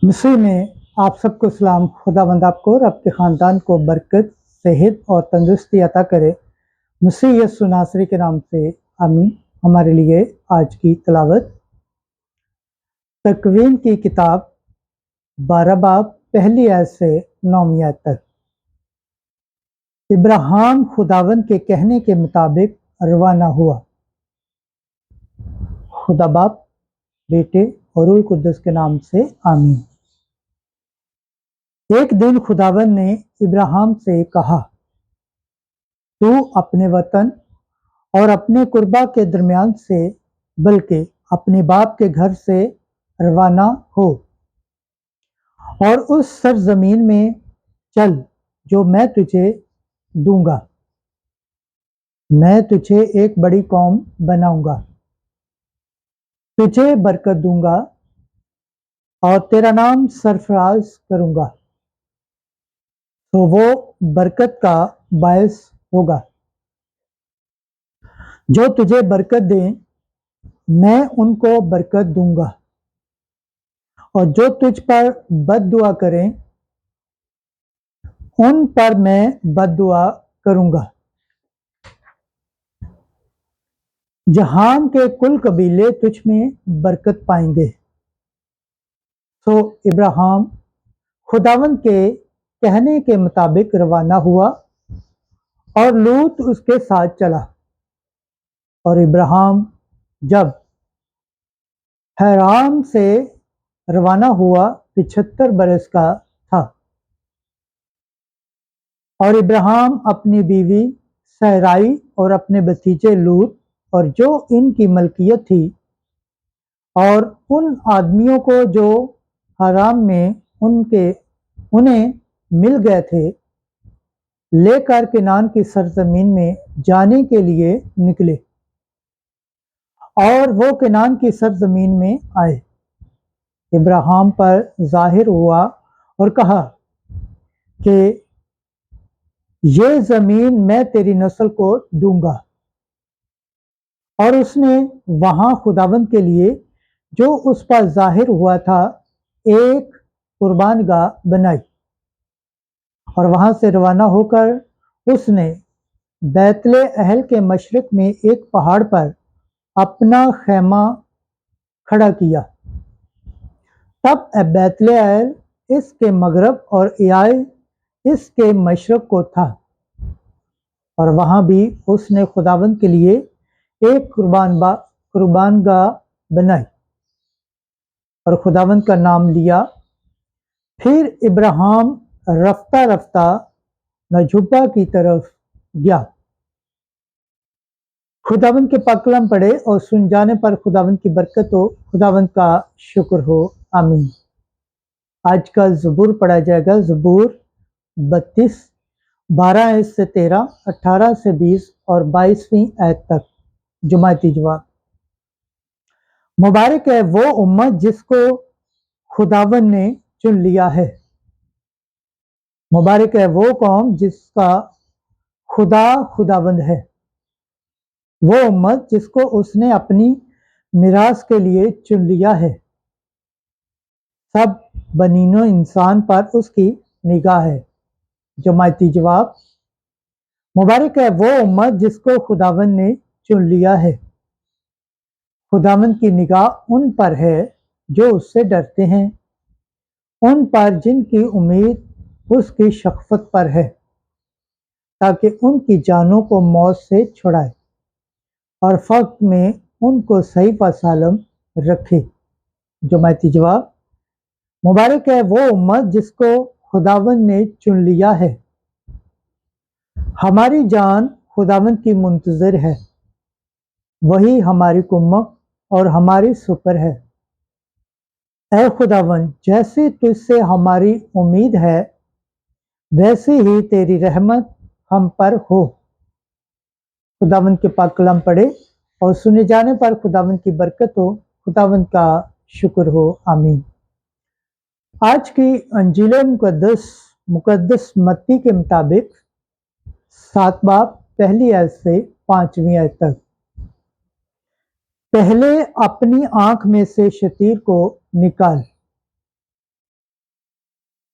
मसीह में आप सबको सलाम। खुदावंद आपको और आपके ख़ानदान को बरकत, सेहत और तंदुरुस्ती अता करे। मसीह यीशु नासरी के नाम से आमीन। हमारे लिए आज की तलावत तकवीन की किताब 12 बाब पहली आयत से 9वीं आयत तक। इब्राहिम खुदावंद के कहने के मुताबिक रवाना हुआ। खुदा बाप, बेटे और रूह कुद्दुस के नाम से आमीन। एक दिन खुदावंद ने इब्राहिम से कहा, तू अपने वतन और अपने कुर्बा के दरमियान से बल्कि अपने बाप के घर से रवाना हो और उस सरजमीन में चल जो मैं तुझे दूंगा। मैं तुझे एक बड़ी कौम बनाऊंगा, तुझे बरकत दूंगा और तेरा नाम सरफराज करूंगा, तो वो बरकत का बायस होगा। जो तुझे बरकत दें मैं उनको बरकत दूंगा, और जो तुझ पर बद्दुआ करें उन पर मैं बद्दुआ करूंगा। जहान के कुल कबीले तुझ में बरकत पाएंगे। तो इब्राहिम खुदावंद के कहने के मुताबिक रवाना हुआ और लूत उसके साथ चला। और इब्राहिम जब हैरान से रवाना हुआ 75 बरस का था। और इब्राहिम अपनी बीवी सहराई और अपने भतीजे लूत और जो इनकी मलकियत थी और उन आदमियों को जो हराम में उन्हें मिल गए थे, लेकर केनान की सरजमीन में जाने के लिए निकले। और वो केनान की सरजमीन में आए। इब्राहिम पर जाहिर हुआ और कहा कि ये जमीन मैं तेरी नस्ल को दूंगा। और उसने वहां खुदावंद के लिए जो उस पर जाहिर हुआ था एक कुर्बानगाह बनाई। और वहां से रवाना होकर उसने बैतले अहल के मशरक में एक पहाड़ पर अपना खैमा खड़ा किया। तब बैतले अहल इसके मगरब और याय इसके मशरक को था। और वहां भी उसने खुदावंद के लिए एक कुर्बानगाह बनाई और खुदावंद का नाम लिया। फिर इब्राहिम रफ्ता रफ्ता नजुबा की तरफ गया। खुदावंद के पाक कलाम पढ़े और सुन जाने पर खुदावंद की बरकत हो। खुदावंद का शुक्र हो, आमीन। आज का ज़बूर पढ़ा जाएगा। ज़बूर 32 12 से 13, 18 से 20 और 22वीं आयत तक। जुमाती जवाब। मुबारक है वो उम्मत जिसको खुदावंद ने चुन लिया है। मुबारक है वो कौम जिसका खुदावंद है। वो उम्मत जिसको उसने अपनी मिरास के लिए चुन लिया है। सब बनीनो इंसान पर उसकी निगाह है। जमाती जवाब। मुबारक है वो उम्मत जिसको खुदावंद ने चुन लिया है। खुदावंद की निगाह उन पर है जो उससे डरते हैं, उन पर जिनकी उम्मीद उसकी शफ़क़त पर है, ताकि उनकी जानों को मौत से छुड़ाए और फ़क़्र में उनको सही व सालम रखे। जमाती जवाब। मुबारक है वो उम्मत जिसको खुदावंद ने चुन लिया है। हमारी जान खुदावंद की मुंतज़िर है, वही हमारी कुम्मत और हमारी सुपर है। ऐ खुदावंद, जैसे तुझसे हमारी उम्मीद है वैसे ही तेरी रहमत हम पर हो। खुदावंद के पाक कलाम पढ़े और सुने जाने पर खुदावंद की बरकत हो। खुदावंद का शुक्र हो, आमीन। आज की अंजील मुकद्दस मत्ती के मुताबिक 7 बाब पहली आयत से 5वीं आयत तक। पहले अपनी आंख में से शतीर को निकाल,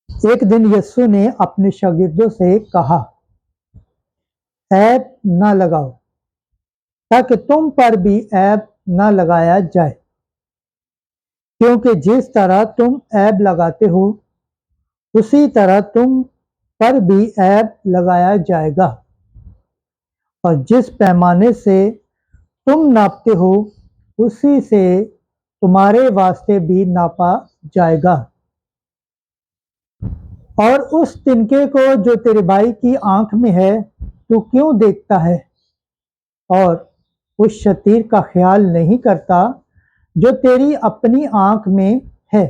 एक दिन यीशु ने अपने शागिर्दों से कहा, ऐब न लगाओ, ताकि तुम पर भी ऐब न लगाया जाए, क्योंकि जिस तरह तुम ऐब लगाते हो उसी तरह तुम पर भी ऐब लगाया जाएगा, और जिस पैमाने से तुम नापते हो उसी से तुम्हारे वास्ते भी नापा जाएगा। और उस तिनके को जो तेरे भाई की आंख में है तू क्यों देखता है, और उस शतीर का ख्याल नहीं करता जो तेरी अपनी आंख में है।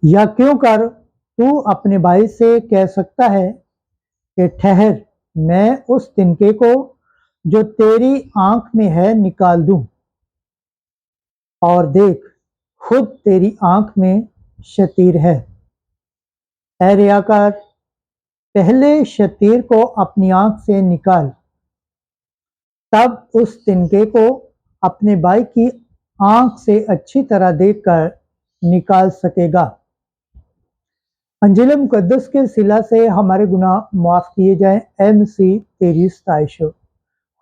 या क्यों कर तू अपने भाई से कह सकता है कि ठहर, मैं उस तिनके को जो तेरी आंख में है निकाल दूं, और देख खुद तेरी आंख में शतीर है। ऐ रियाकार, पहले शतीर को अपनी आंख से निकाल, तब उस तिनके को अपने भाई की आंख से अच्छी तरह देखकर निकाल सकेगा। अंजील मुकद्दस के सिला से हमारे गुनाह माफ किए जाएं। ऐ मसीह तेरी सताइश हो।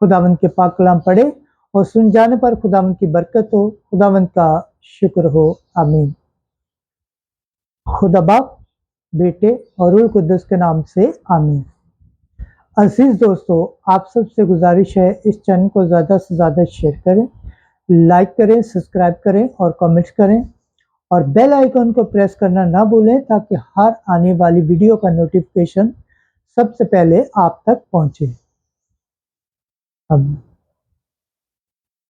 खुदावंद के पाक कलाम पढ़े और सुन जाने पर खुदावंद की बरकत हो। खुदावंद का शुक्र हो। आमीन। खुदा बाप, बेटे और रूह कुद्दस के नाम से आमीन। अजीज दोस्तों, आप सबसे गुजारिश है इस चैनल को ज़्यादा से ज़्यादा शेयर करें, लाइक करें, सब्सक्राइब करें और कमेंट्स करें, और बेल आइकन को प्रेस करना ना भूलें ताकि हर आने वाली वीडियो का नोटिफिकेशन सबसे पहले आप तक पहुंचे।